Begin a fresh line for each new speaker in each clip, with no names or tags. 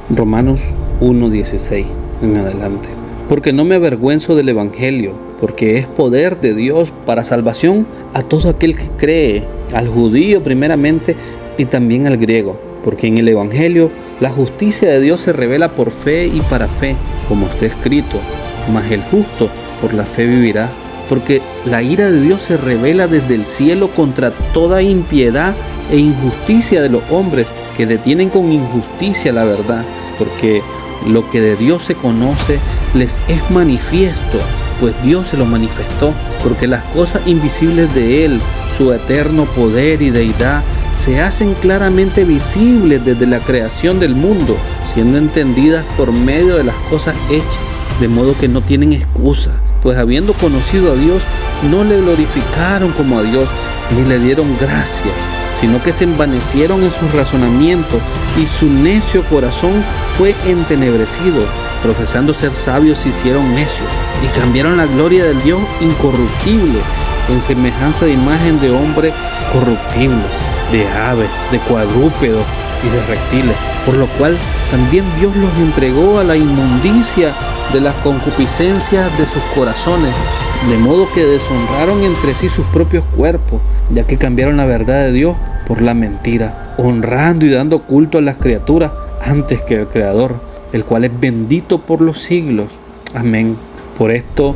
Romanos 1:16 en adelante. Porque no me avergüenzo del Evangelio, porque es poder de Dios para salvación a todo aquel que cree, al judío primeramente y también al griego. Porque en el Evangelio la justicia de Dios se revela por fe y para fe, como está escrito, mas el justo por la fe vivirá. Porque la ira de Dios se revela desde el cielo contra toda impiedad e injusticia de los hombres que detienen con injusticia la verdad. Porque lo que de Dios se conoce les es manifiesto, pues Dios se lo manifestó. Porque las cosas invisibles de Él, su eterno poder y deidad, se hacen claramente visibles desde la creación del mundo, siendo entendidas por medio de las cosas hechas, de modo que no tienen excusa. Pues habiendo conocido a Dios, no le glorificaron como a Dios, ni le dieron gracias, sino que se envanecieron en sus razonamientos, y su necio corazón fue entenebrecido. Profesando ser sabios, se hicieron necios, y cambiaron la gloria del Dios incorruptible en semejanza de imagen de hombre corruptible, de aves, de cuadrúpedos y de reptiles, por lo cual también Dios los entregó a la inmundicia de las concupiscencias de sus corazones, de modo que deshonraron entre sí sus propios cuerpos, ya que cambiaron la verdad de Dios por la mentira, honrando y dando culto a las criaturas antes que al Creador, el cual es bendito por los siglos. Amén. Por esto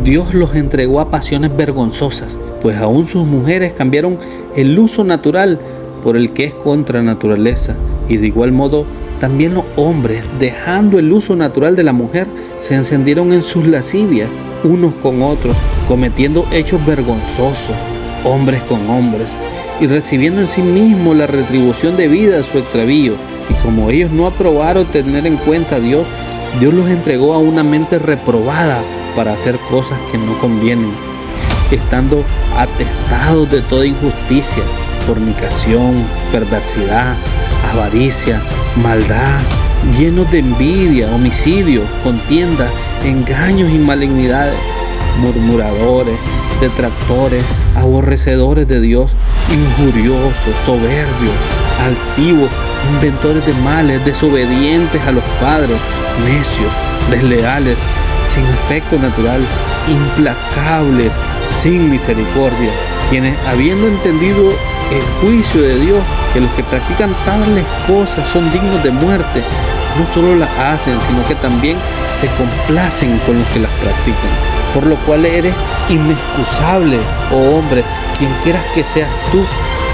Dios los entregó a pasiones vergonzosas, pues aún sus mujeres cambiaron el uso natural por el que es contra naturaleza, y de igual modo también los hombres, dejando el uso natural de la mujer, se encendieron en sus lascivias unos con otros, cometiendo hechos vergonzosos, hombres con hombres, y recibiendo en sí mismos la retribución debida a su extravío. Y como ellos no aprobaron tener en cuenta a Dios, Dios los entregó a una mente reprobada para hacer cosas que no convienen, estando atestados de toda injusticia, fornicación, perversidad, avaricia, maldad, llenos de envidia, homicidio, contienda, engaños y malignidades, murmuradores, detractores, aborrecedores de Dios, injuriosos, soberbios, altivos, inventores de males, desobedientes a los padres, necios, desleales, sin afecto natural, implacables, sin misericordia, quienes, habiendo entendido el juicio de Dios, que los que practican tales cosas son dignos de muerte, no solo las hacen, sino que también se complacen con los que las practican. Por lo cual eres inexcusable, oh hombre, quien quieras que seas tú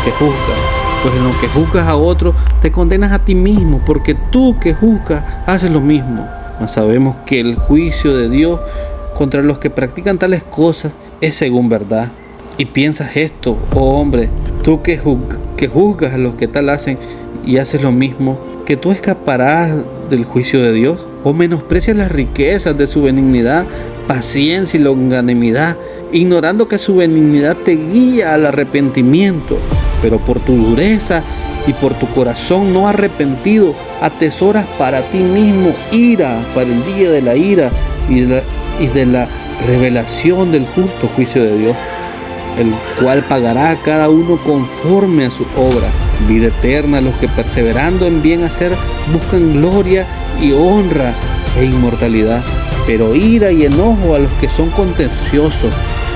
que juzgas. Pues en lo que juzgas a otro, te condenas a ti mismo, porque tú que juzgas haces lo mismo. Mas sabemos que el juicio de Dios contra los que practican tales cosas es según verdad. Y piensas esto, oh hombre, tú que juzgas a los que tal hacen y haces lo mismo, que tú escaparás del juicio de Dios, o menosprecias las riquezas de su benignidad, paciencia y longanimidad, ignorando que su benignidad te guía al arrepentimiento, pero por tu dureza y por tu corazón no arrepentido, atesoras para ti mismo ira para el día de la ira y de la revelación del justo juicio de Dios, el cual pagará a cada uno conforme a su obra. Vida eterna a los que perseverando en bien hacer buscan gloria y honra e inmortalidad, pero ira y enojo a los que son contenciosos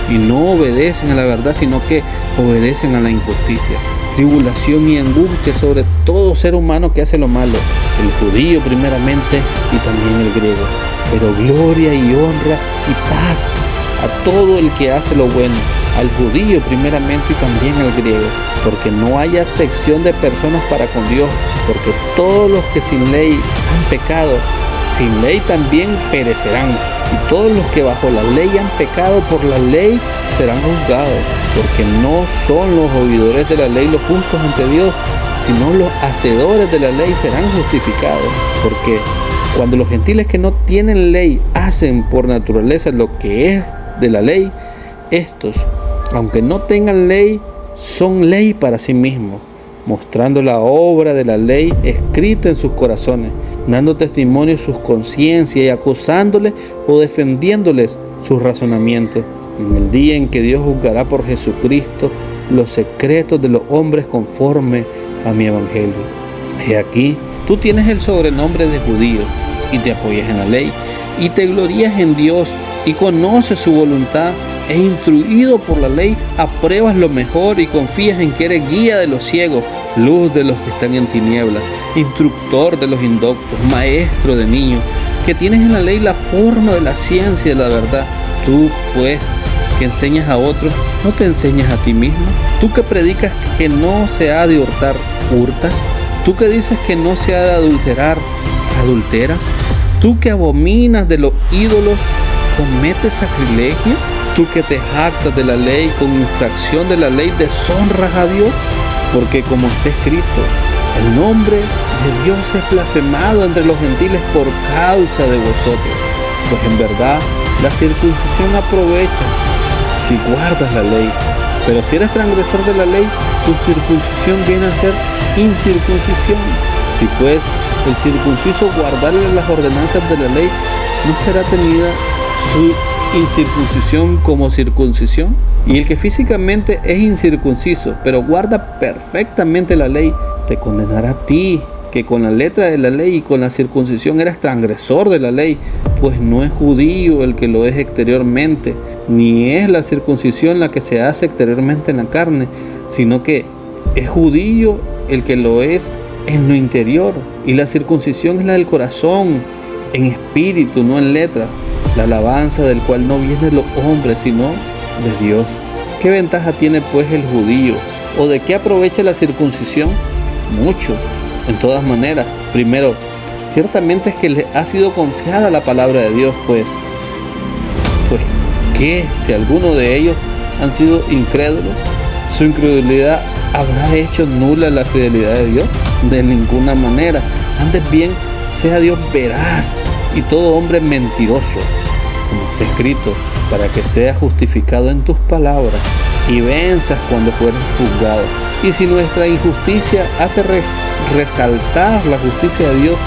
y no obedecen a la verdad, sino que obedecen a la injusticia. Tribulación y angustia sobre todo ser humano que hace lo malo, el judío primeramente y también el griego, pero gloria y honra y paz a todo el que hace lo bueno, al judío primeramente y también al griego, porque no hay acepción de personas para con Dios, porque todos los que sin ley han pecado, sin ley también perecerán, y todos los que bajo la ley han pecado por la ley serán juzgados, porque no son los oidores de la ley los justos ante Dios, sino los hacedores de la ley serán justificados, porque cuando los gentiles que no tienen ley hacen por naturaleza lo que es de la ley, estos, aunque no tengan ley, son ley para sí mismos, mostrando la obra de la ley escrita en sus corazones, dando testimonio sus conciencias y acusándoles o defendiéndoles sus razonamientos, en el día en que Dios juzgará por Jesucristo los secretos de los hombres conforme a mi evangelio. He aquí, Tú tienes el sobrenombre de judío y te apoyas en la ley y te glorías en Dios y conoces su voluntad e instruido por la ley, apruebas lo mejor y confías en que eres guía de los ciegos, luz de los que están en tinieblas, instructor de los indoctos, maestro de niños, que tienes en la ley la forma de la ciencia y de la verdad. Tú, pues, que enseñas a otros, ¿no te enseñas a ti mismo? Tú que predicas que no se ha de hurtar, ¿hurtas? Tú que dices que no se ha de adulterar, ¿adulteras? Tú que abominas de los ídolos, ¿cometes sacrilegio? Tú que te jactas de la ley, con infracción de la ley deshonras a Dios, porque como está escrito, el nombre de Dios es blasfemado entre los gentiles por causa de vosotros. Pues en verdad la circuncisión aprovecha si guardas la ley, pero si eres transgresor de la ley, tu circuncisión viene a ser incircuncisión. Si pues el circunciso guardarle las ordenanzas de la ley, ¿no será tenida su incircuncisión como circuncisión? Y el que físicamente es incircunciso, pero guarda perfectamente la ley, te condenará a ti, que con la letra de la ley y con la circuncisión eras transgresor de la ley, pues no es judío el que lo es exteriormente, ni es la circuncisión la que se hace exteriormente en la carne, sino que es judío el que lo es en lo interior, y la circuncisión es la del corazón, en espíritu, no en letra, la alabanza del cual no viene de los hombres, sino de Dios. ¿Qué ventaja tiene pues el judío? ¿O de qué aprovecha la circuncisión? Mucho, en todas maneras. Primero, ciertamente es que le ha sido confiada la palabra de Dios, pues ¿qué? Si alguno de ellos han sido incrédulos, su incredulidad habrá hecho nula la fidelidad de Dios. De ninguna manera. Antes bien, sea Dios veraz y todo hombre mentiroso, como está escrito, para que seas justificado en tus palabras y venzas cuando fueres juzgado. Y si nuestra injusticia hace resaltar la justicia de Dios,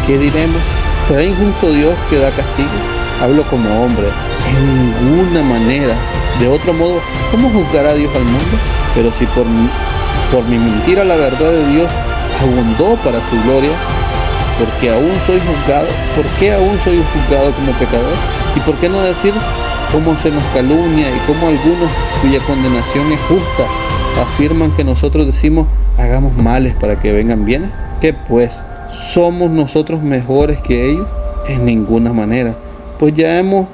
¿qué diremos? ¿Será injusto Dios que da castigo? Hablo como hombre, en ninguna manera. De otro modo, ¿cómo juzgará Dios al mundo? Pero si por mi mentira la verdad de Dios abundó para su gloria, porque aún soy juzgado, ¿por qué aún soy juzgado como pecador? ¿Y por qué no decir cómo se nos calumnia y cómo algunos cuya condenación es justa afirman que nosotros decimos hagamos males para que vengan bienes? ¿Qué pues? ¿Somos nosotros mejores que ellos? En ninguna manera, pues ya hemos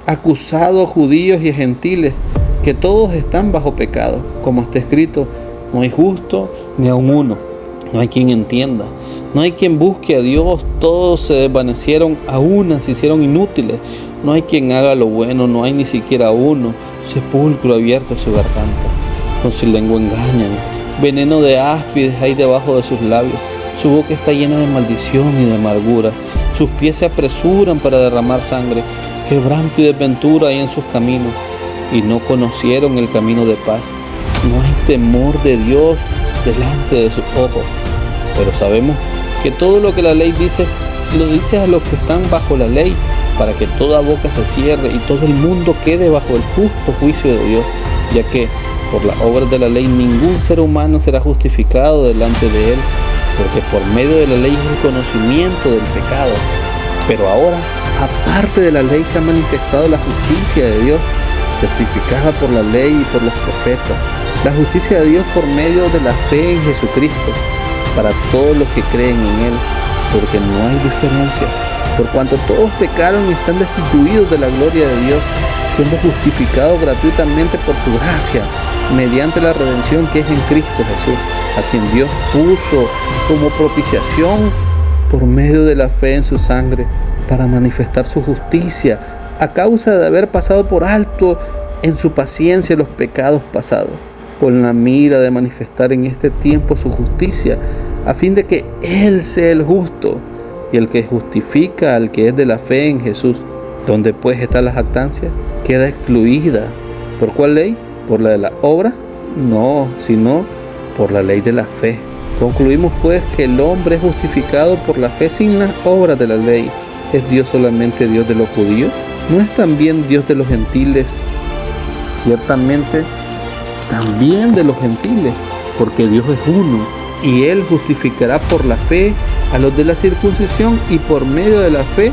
acusado a judíos y a gentiles que todos están bajo pecado, como está escrito, no hay justo ni aun uno, no hay quien entienda, no hay quien busque a Dios, todos se desvanecieron, a una se hicieron inútiles, no hay quien haga lo bueno, no hay ni siquiera uno, sepulcro abierto su garganta, con su lengua engañan, veneno de áspides hay debajo de sus labios, su boca está llena de maldición y de amargura, sus pies se apresuran para derramar sangre, quebranto y desventura hay en sus caminos, y no conocieron el camino de paz. No hay temor de Dios delante de sus ojos. Pero sabemos que todo lo que la ley dice, lo dice a los que están bajo la ley, para que toda boca se cierre y todo el mundo quede bajo el justo juicio de Dios, ya que por las obras de la ley ningún ser humano será justificado delante de él, porque por medio de la ley es el conocimiento del pecado. Pero ahora, aparte de la ley, se ha manifestado la justicia de Dios, testificada por la ley y por los profetas, la justicia de Dios por medio de la fe en Jesucristo, para todos los que creen en Él, porque no hay diferencia, por cuanto todos pecaron y están destituidos de la gloria de Dios, siendo justificados gratuitamente por su gracia, mediante la redención que es en Cristo Jesús, a quien Dios puso como propiciación por medio de la fe en su sangre, para manifestar su justicia, a causa de haber pasado por alto en su paciencia los pecados pasados, con la mira de manifestar en este tiempo su justicia, a fin de que Él sea el justo y el que justifica al que es de la fe en Jesús. ¿Dónde pues está la jactancia? Queda excluida. ¿Por cuál ley? ¿Por la de la obra? No, sino por la ley de la fe. Concluimos pues que el hombre es justificado por la fe sin las obras de la ley. ¿Es Dios solamente Dios de los judíos? ¿No es también Dios de los gentiles? Ciertamente también de los gentiles, porque Dios es uno, y Él justificará por la fe a los de la circuncisión y por medio de la fe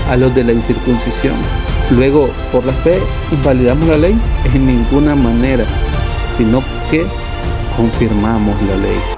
a los de la incircuncisión. Luego, por la fe, ¿invalidamos la ley? En ninguna manera, sino que confirmamos la ley.